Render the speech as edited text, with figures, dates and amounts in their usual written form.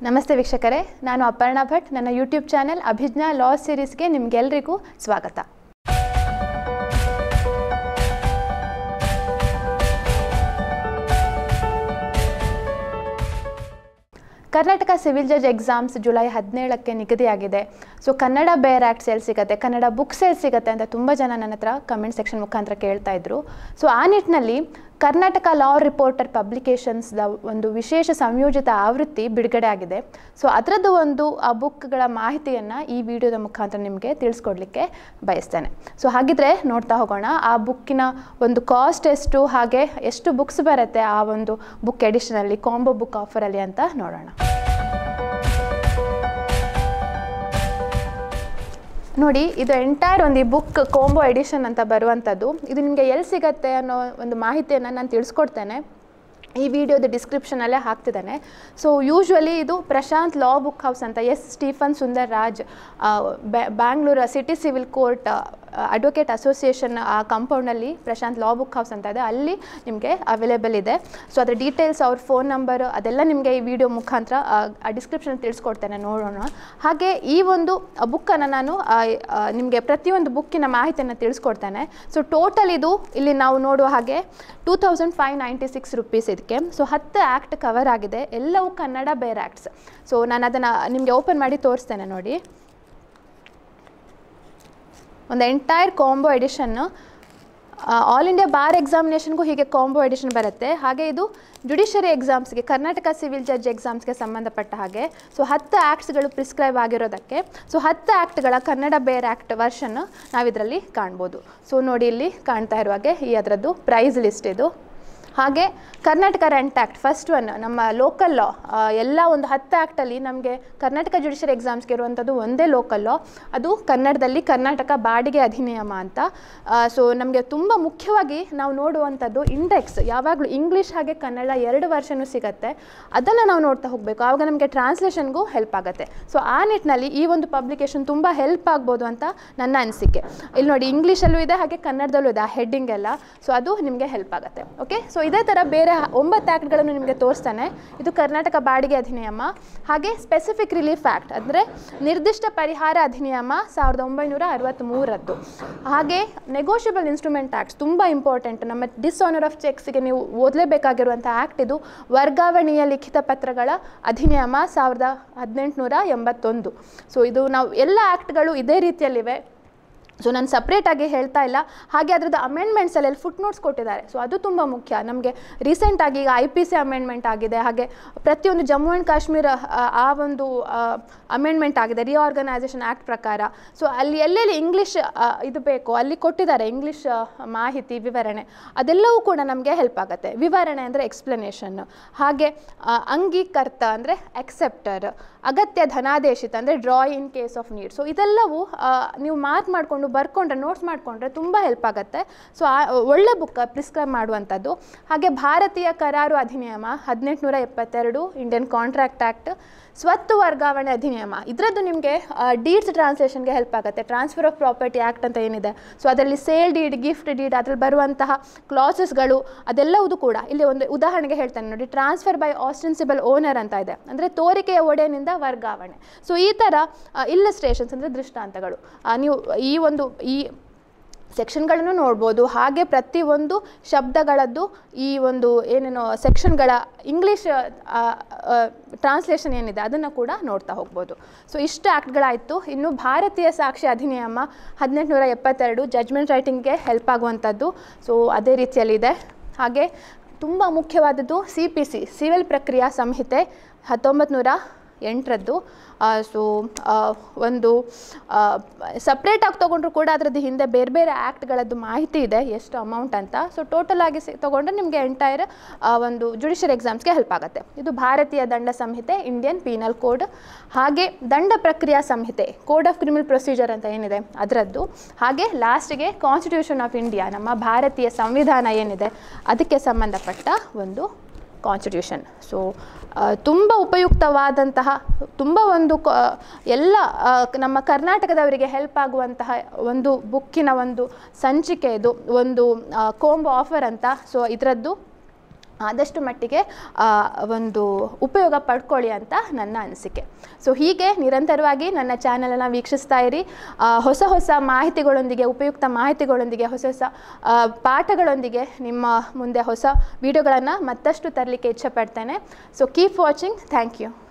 ನಮಸ್ತೆ ವೀಕ್ಷಕರೇ, ನಾನು ಅಪರ್ಣಾ ಭಟ್. ನನ್ನ ಯೂಟ್ಯೂಬ್ ಚಾನೆಲ್ ಅಭಿಜ್ಞಾ ಲಾ ಸೀರೀಸ್ಗೆ ನಿಮಗೆಲ್ಲರಿಗೂ ಸ್ವಾಗತ. Karnataka civil judge exams July 17ಕ್ಕೆ ನಿಗದಿಯಾಗಿದೆ. ಸೊ ಕನ್ನಡ ಬೇರ್ ಆ್ಯಕ್ಟ್ಸ್ ಎಲ್ಲಿ ಸಿಗುತ್ತೆ, ಕನ್ನಡ ಬುಕ್ಸ್ ಎಲ್ಲಿ ಸಿಗುತ್ತೆ ಅಂತ ತುಂಬ ಜನ ನನ್ನ ಹತ್ರ ಕಮೆಂಟ್ ಸೆಕ್ಷನ್ ಮುಖಾಂತರ ಕೇಳ್ತಾ ಇದ್ರು. ಸೊ ಆ ನಿಟ್ಟಿನಲ್ಲಿ ಕರ್ನಾಟಕ ಲಾ ರಿಪೋರ್ಟರ್ ಪಬ್ಲಿಕೇಶನ್ಸ್ದ ಒಂದು ವಿಶೇಷ ಸಂಯೋಜಿತ ಆವೃತ್ತಿ ಬಿಡುಗಡೆ ಆಗಿದೆ. ಸೊ ಅದರದ್ದು ಆ ಬುಕ್ಗಳ ಮಾಹಿತಿಯನ್ನು ಈ ವಿಡಿಯೋದ ಮುಖಾಂತರ ನಿಮಗೆ ತಿಳಿಸ್ಕೊಡ್ಲಿಕ್ಕೆ ಬಯಸ್ತೇನೆ. ಸೊ ಹಾಗಿದ್ರೆ ನೋಡ್ತಾ ಹೋಗೋಣ. ಆ ಬುಕ್ಕಿನ ಒಂದು ಕಾಸ್ಟ್ ಎಷ್ಟು, ಹಾಗೆ ಎಷ್ಟು ಬುಕ್ಸ್ ಬರುತ್ತೆ ಆ ಒಂದು ಬುಕ್ ಎಡಿಷನಲ್ಲಿ, ಕಾಂಬೋ ಬುಕ್ ಆಫರಲ್ಲಿ ಅಂತ ನೋಡೋಣ. ನೋಡಿ, ಇದು ಎಂಟೈರ್ ಈ ಬುಕ್ ಕಾಂಬೋ ಎಡಿಷನ್ ಅಂತ ಬರುವಂಥದ್ದು. ಇದು ನಿಮಗೆ ಎಲ್ಲಿ ಸಿಗುತ್ತೆ ಅನ್ನೋ ಒಂದು ಮಾಹಿತಿಯನ್ನು ನಾನು ತಿಳಿಸ್ಕೊಡ್ತೇನೆ. ಈ ವಿಡಿಯೋದ ಡಿಸ್ಕ್ರಿಪ್ಷನಲ್ಲೇ ಹಾಕ್ತಿದ್ದೇನೆ. ಸೊ ಯೂಶ್ವಲಿ ಇದು ಪ್ರಶಾಂತ್ ಲಾ ಬುಕ್ ಹೌಸ್ ಅಂತ, S Stephen Sundar Raj Bangalore city civil court advocate association ಆ ಕಾಂಪೌಂಡಲ್ಲಿ ಪ್ರಶಾಂತ್ ಲಾ ಬುಕ್ ಹೌಸ್ ಅಂತ ಇದೆ, ಅಲ್ಲಿ ನಿಮಗೆ ಅವೈಲೇಬಲ್ ಇದೆ. ಸೊ ಅದರ ಡೀಟೇಲ್ಸ್, ಅವ್ರ ಫೋನ್ ನಂಬರು ಅದೆಲ್ಲ ನಿಮಗೆ ಈ ವಿಡಿಯೋ ಮುಖಾಂತರ ಆ ಡಿಸ್ಕ್ರಿಪ್ಷನ್ ತಿಳಿಸ್ಕೊಡ್ತೇನೆ, ನೋಡೋಣ. ಹಾಗೆ ಈ ಒಂದು ಬುಕ್ಕನ್ನು ನಾನು ನಿಮಗೆ ಪ್ರತಿಯೊಂದು ಬುಕ್ಕಿನ ಮಾಹಿತಿಯನ್ನು ತಿಳಿಸ್ಕೊಡ್ತೇನೆ. ಸೊ ಟೋಟಲ್ ಇದು ಇಲ್ಲಿ ನಾವು ನೋಡುವ ಹಾಗೆ 2596 ರುಪೀಸ್ ಇದಕ್ಕೆ. ಸೊ 10 ಆ್ಯಕ್ಟ್ ಕವರ್ ಆಗಿದೆ, ಎಲ್ಲವೂ ಕನ್ನಡ ಬೇರ್ ಆ್ಯಕ್ಟ್ಸ್. ಸೊ ನಾನು ಅದನ್ನು ನಿಮಗೆ ಓಪನ್ ಮಾಡಿ ತೋರಿಸ್ತೇನೆ. ನೋಡಿ, ಒಂದು entire combo ಎಡಿಷನ್ನು. All India bar ಎಕ್ಸಾಮಿನೇಷನ್ಗೂ ಹೀಗೆ ಕಾಂಬೋ ಎಡಿಷನ್ ಬರುತ್ತೆ. ಹಾಗೆ ಇದು ಜುಡಿಷರಿ ಎಕ್ಸಾಮ್ಸ್ಗೆ, ಕರ್ನಾಟಕ ಸಿವಿಲ್ ಜಡ್ಜ್ ಎಕ್ಸಾಮ್ಸ್ಗೆ ಸಂಬಂಧಪಟ್ಟ ಹಾಗೆ. ಸೊ 10 ಆ್ಯಕ್ಟ್ಸ್ಗಳು ಪ್ರಿಸ್ಕ್ರೈಬ್ ಆಗಿರೋದಕ್ಕೆ, ಸೊ 10 ಆ್ಯಕ್ಟ್ಗಳ ಕನ್ನಡ ಬೇರ್ ಆ್ಯಕ್ಟ್ ವರ್ಷನ್ ನಾವಿದರಲ್ಲಿ ಕಾಣ್ಬೋದು. ಸೊ ನೋಡಿ, ಇಲ್ಲಿ ಕಾಣ್ತಾ ಇರುವ ಹಾಗೆ ಈ ಅದರದ್ದು ಪ್ರೈಸ್ ಲಿಸ್ಟ್ ಇದು. ಹಾಗೆ Karnataka rent act first one, ನಮ್ಮ ಲೋಕಲ್ ಲಾ. ಎಲ್ಲ ಒಂದು 10 ಆ್ಯಕ್ಟಲ್ಲಿ ನಮಗೆ ಕರ್ನಾಟಕ ಜುಡಿಷರಿ ಎಕ್ಸಾಮ್ಸ್ಗೆ ಇರುವಂಥದ್ದು ಒಂದೇ ಲೋಕಲ್ ಲಾ, ಅದು ಕನ್ನಡದಲ್ಲಿ ಕರ್ನಾಟಕ ಬಾಡಿಗೆ ಅಧಿನಿಯಮ ಅಂತ. ಸೊ ನಮಗೆ ತುಂಬ ಮುಖ್ಯವಾಗಿ ನಾವು ನೋಡುವಂಥದ್ದು ಇಂಡೆಕ್ಸ್, ಯಾವಾಗಲೂ ಇಂಗ್ಲೀಷ್ ಹಾಗೆ ಕನ್ನಡ 2 ವರ್ಷನೂ ಸಿಗುತ್ತೆ. ಅದನ್ನು ನಾವು ನೋಡ್ತಾ ಹೋಗಬೇಕು, ಆವಾಗ ನಮಗೆ ಟ್ರಾನ್ಸ್ಲೇಷನ್ಗೂ ಹೆಲ್ಪ್ ಆಗುತ್ತೆ. ಸೊ ಆ ನಿಟ್ಟಿನಲ್ಲಿ ಈ ಒಂದು ಪಬ್ಲಿಕೇಶನ್ ತುಂಬ ಹೆಲ್ಪ್ ಆಗ್ಬೋದು ಅಂತ ನನ್ನ ಅನಿಸಿಕೆ. ಇಲ್ಲಿ ನೋಡಿ, ಇಂಗ್ಲೀಷಲ್ಲೂ ಇದೆ ಹಾಗೆ ಕನ್ನಡದಲ್ಲೂ ಇದೆ, ಆ ಹೆಡ್ಡಿಂಗ್ ಎಲ್ಲ. ಸೊ ಅದು ನಿಮಗೆ ಹೆಲ್ಪ್ ಆಗುತ್ತೆ. ಓಕೆ, ಸೊ ಇದೇ ಥರ ಬೇರೆ 9 ಆ್ಯಕ್ಟ್ಗಳನ್ನು ನಿಮಗೆ ತೋರಿಸ್ತಾನೆ. ಇದು ಕರ್ನಾಟಕ ಬಾಡಿಗೆ ಅಧಿನಿಯಮ, ಹಾಗೆ ಸ್ಪೆಸಿಫಿಕ್ ರಿಲೀಫ್ ಆ್ಯಕ್ಟ್ ಅಂದರೆ ನಿರ್ದಿಷ್ಟ ಪರಿಹಾರ ಅಧಿನಿಯಮ 1963. ಹಾಗೆ ನೆಗೋಷಿಯಬಲ್ ಇನ್ಸ್ಟ್ರೂಮೆಂಟ್ ಆ್ಯಕ್ಟ್ಸ್ ತುಂಬ ಇಂಪಾರ್ಟೆಂಟ್, ನಮ್ಮ ಡಿಸ್ಆನರ್ ಆಫ್ ಚೆಕ್ಸ್ಗೆ ನೀವು ಓದಲೇಬೇಕಾಗಿರುವಂಥ ಆ್ಯಕ್ಟ್ ಇದು. ವರ್ಗಾವಣೆಯ ಲಿಖಿತ ಪತ್ರಗಳ ಅಧಿನಿಯಮ 1881. ಸೊ ಇದು ನಾವು ಎಲ್ಲ ಆ್ಯಕ್ಟ್ಗಳು ಇದೇ ರೀತಿಯಲ್ಲಿವೆ. ಸೊ ನಾನು ಸಪ್ರೇಟಾಗಿ ಹೇಳ್ತಾ ಇಲ್ಲ. ಹಾಗೆ ಅದರದ್ದು ಅಮೆಂಡ್ಮೆಂಟ್ಸಲ್ಲಿ ಫುಟ್ ನೋಟ್ಸ್ ಕೊಟ್ಟಿದ್ದಾರೆ. ಸೊ ಅದು ತುಂಬ ಮುಖ್ಯ. ನಮಗೆ ರೀಸೆಂಟಾಗಿ ಈಗ IPC ಅಮೆಂಡ್ಮೆಂಟ್ ಆಗಿದೆ, ಹಾಗೆ ಪ್ರತಿಯೊಂದು ಜಮ್ಮು ಆ್ಯಂಡ್ ಕಾಶ್ಮೀರ ಆ ಒಂದು ಅಮೆಂಡ್ಮೆಂಟ್ ಆಗಿದೆ ರಿಆರ್ಗನೈಸೇಷನ್ ಆ್ಯಕ್ಟ್ ಪ್ರಕಾರ. ಸೊ ಅಲ್ಲಿ ಎಲ್ಲೆಲ್ಲಿ ಇಂಗ್ಲೀಷ್ ಇದು ಬೇಕೋ ಅಲ್ಲಿ ಕೊಟ್ಟಿದ್ದಾರೆ ಇಂಗ್ಲೀಷ್ ಮಾಹಿತಿ, ವಿವರಣೆ. ಅದೆಲ್ಲವೂ ಕೂಡ ನಮಗೆ ಹೆಲ್ಪ್ ಆಗುತ್ತೆ. ವಿವರಣೆ ಅಂದರೆ ಎಕ್ಸ್ಪ್ಲನೇಷನ್, ಹಾಗೆ ಅಂಗೀಕರ್ತ ಅಂದರೆ ಅಕ್ಸೆಪ್ಟರ್, ಅಗತ್ಯ ಧನಾದೇಶಿತ ಅಂದರೆ draw in case of need. So ಇದೆಲ್ಲವೂ ನೀವು ಮಾರ್ಕ್ ಮಾಡಿಕೊಂಡು ಬರ್ಕೊಂಡ್ರೆ, ನೋಟ್ಸ್ ಮಾಡಿಕೊಂಡ್ರೆ ತುಂಬ ಹೆಲ್ಪ್ ಆಗುತ್ತೆ. ಸೊ ಒಳ್ಳೆ ಬುಕ್ ಪ್ರಿಸ್ಕ್ರೈಬ್ ಮಾಡುವಂಥದ್ದು. ಹಾಗೆ ಭಾರತೀಯ ಕರಾರು ಅಧಿನಿಯಮ 1872, ಇಂಡಿಯನ್ ಕಾಂಟ್ರಾಕ್ಟ್ ಆ್ಯಕ್ಟ್, ಸ್ವತ್ತು ವರ್ಗಾವಣೆ ಅಧಿನಿಯಮ, ಇದರದ್ದು ನಿಮಗೆ ಡೀಡ್ಸ್ ಟ್ರಾನ್ಸ್ಲೇಷನ್ಗೆ ಹೆಲ್ಪ್ ಆಗುತ್ತೆ. ಟ್ರಾನ್ಸ್ಫರ್ ಆಫ್ ಪ್ರಾಪರ್ಟಿ ಆ್ಯಕ್ಟ್ ಅಂತ ಏನಿದೆ, ಸೊ ಅದರಲ್ಲಿ ಸೇಲ್ ಡೀಡ್, ಗಿಫ್ಟ್ ಡೀಡ್, ಅದರಲ್ಲಿ ಬರುವಂತಹ ಕ್ಲಾಸಸ್ಗಳು ಅದೆಲ್ಲವುದು ಕೂಡ. ಇಲ್ಲಿ ಒಂದು ಉದಾಹರಣೆಗೆ ಹೇಳ್ತಾನೆ ನೋಡಿ, ಟ್ರಾನ್ಸ್ಫರ್ ಬೈ ಆಸ್ಟೆನ್ಸಿಬಲ್ ಓನರ್ ಅಂತ ಇದೆ, ಅಂದರೆ ತೋರಿಕೆಯ ಒಡೆಯನಿಂದ ವರ್ಗಾವಣೆ. ಸೊ ಈ ಥರ ಇಲ್ಲಸ್ಟ್ರೇಷನ್ಸ್ ಅಂದರೆ ದೃಷ್ಟಾಂತಗಳು ನೀವು ಈ ಸೆಕ್ಷನ್ಗಳನ್ನು ನೋಡ್ಬೋದು. ಹಾಗೆ ಪ್ರತಿಯೊಂದು ಶಬ್ದಗಳದ್ದು ಈ ಒಂದು ಏನೇನೋ ಸೆಕ್ಷನ್ಗಳ ಇಂಗ್ಲೀಷ್ ಟ್ರಾನ್ಸ್ಲೇಷನ್ ಏನಿದೆ ಅದನ್ನು ಕೂಡ ನೋಡ್ತಾ ಹೋಗ್ಬೋದು. ಸೊ ಇಷ್ಟು ಆ್ಯಕ್ಟ್ಗಳಾಯಿತು. ಇನ್ನು ಭಾರತೀಯ ಸಾಕ್ಷಿ ಅಧಿನಿಯಮ 1872 ಜಡ್ಜ್ಮೆಂಟ್ ರೈಟಿಂಗ್ಗೆ ಹೆಲ್ಪ್ ಆಗುವಂಥದ್ದು. ಸೊ ಅದೇ ರೀತಿಯಲ್ಲಿದೆ. ಹಾಗೆ ತುಂಬ ಮುಖ್ಯವಾದದ್ದು CPC, ಸಿವಿಲ್ ಪ್ರಕ್ರಿಯಾ ಸಂಹಿತೆ 1908. ಸೊ ಒಂದು ಸಪ್ರೇಟಾಗಿ ತೊಗೊಂಡ್ರು ಕೂಡ ಅದರದ್ದು ಹಿಂದೆ ಬೇರೆ ಬೇರೆ ಆ್ಯಕ್ಟ್ಗಳದ್ದು ಮಾಹಿತಿ ಇದೆ, ಎಷ್ಟು ಅಮೌಂಟ್ ಅಂತ. ಸೊ ಟೋಟಲ್ ಆಗಿ ತೊಗೊಂಡ್ರೆ ನಿಮಗೆ ಎಂಟೈರ್ ಒಂದು ಜುಡಿಷರಿ ಎಕ್ಸಾಮ್ಸ್ಗೆ ಹೆಲ್ಪ್ ಆಗುತ್ತೆ. ಇದು ಭಾರತೀಯ ದಂಡ ಸಂಹಿತೆ, ಇಂಡಿಯನ್ ಪೀನಲ್ ಕೋಡ್. ಹಾಗೆ ದಂಡ ಪ್ರಕ್ರಿಯಾ ಸಂಹಿತೆ, ಕೋಡ್ ಆಫ್ ಕ್ರಿಮಿನಲ್ ಪ್ರೊಸೀಜರ್ ಅಂತ ಏನಿದೆ ಅದರದ್ದು. ಹಾಗೆ ಲಾಸ್ಟಿಗೆ ಕಾನ್ಸ್ಟಿಟ್ಯೂಷನ್ ಆಫ್ ಇಂಡಿಯಾ, ನಮ್ಮ ಭಾರತೀಯ ಸಂವಿಧಾನ ಏನಿದೆ ಅದಕ್ಕೆ ಸಂಬಂಧಪಟ್ಟ ಒಂದು ಕಾನ್ಸ್ಟಿಟ್ಯೂಷನ್. ಸೊ ತುಂಬ ಉಪಯುಕ್ತವಾದಂತಹ, ತುಂಬ ಒಂದು ಎಲ್ಲ ನಮ್ಮ ಕರ್ನಾಟಕದವರಿಗೆ ಹೆಲ್ಪ್ ಆಗುವಂತಹ ಒಂದು ಬುಕ್ಕಿನ ಒಂದು ಸಂಚಿಕೆ ಇದು, ಒಂದು ಕಾಂಬೋ ಆಫರ್ ಅಂತ. ಸೊ ಇದರದ್ದು ಆದಷ್ಟು ಮಟ್ಟಿಗೆ ಒಂದು ಉಪಯೋಗ ಪಡ್ಕೊಳ್ಳಿ ಅಂತ ನನ್ನ ಅನಿಸಿಕೆ. ಸೊ ಹೀಗೆ ನಿರಂತರವಾಗಿ ನನ್ನ ಚಾನಲನ್ನು ವೀಕ್ಷಿಸ್ತಾ ಇರಿ. ಹೊಸ ಹೊಸ ಮಾಹಿತಿಗಳೊಂದಿಗೆ, ಉಪಯುಕ್ತ ಮಾಹಿತಿಗಳೊಂದಿಗೆ, ಹೊಸ ಹೊಸ ಪಾಠಗಳೊಂದಿಗೆ ನಿಮ್ಮ ಮುಂದೆ ಹೊಸ ವಿಡಿಯೋಗಳನ್ನು ಮತ್ತಷ್ಟು ತರಲಿಕ್ಕೆ ಇಚ್ಛೆಪಡ್ತೇನೆ. So keep watching. Thank you.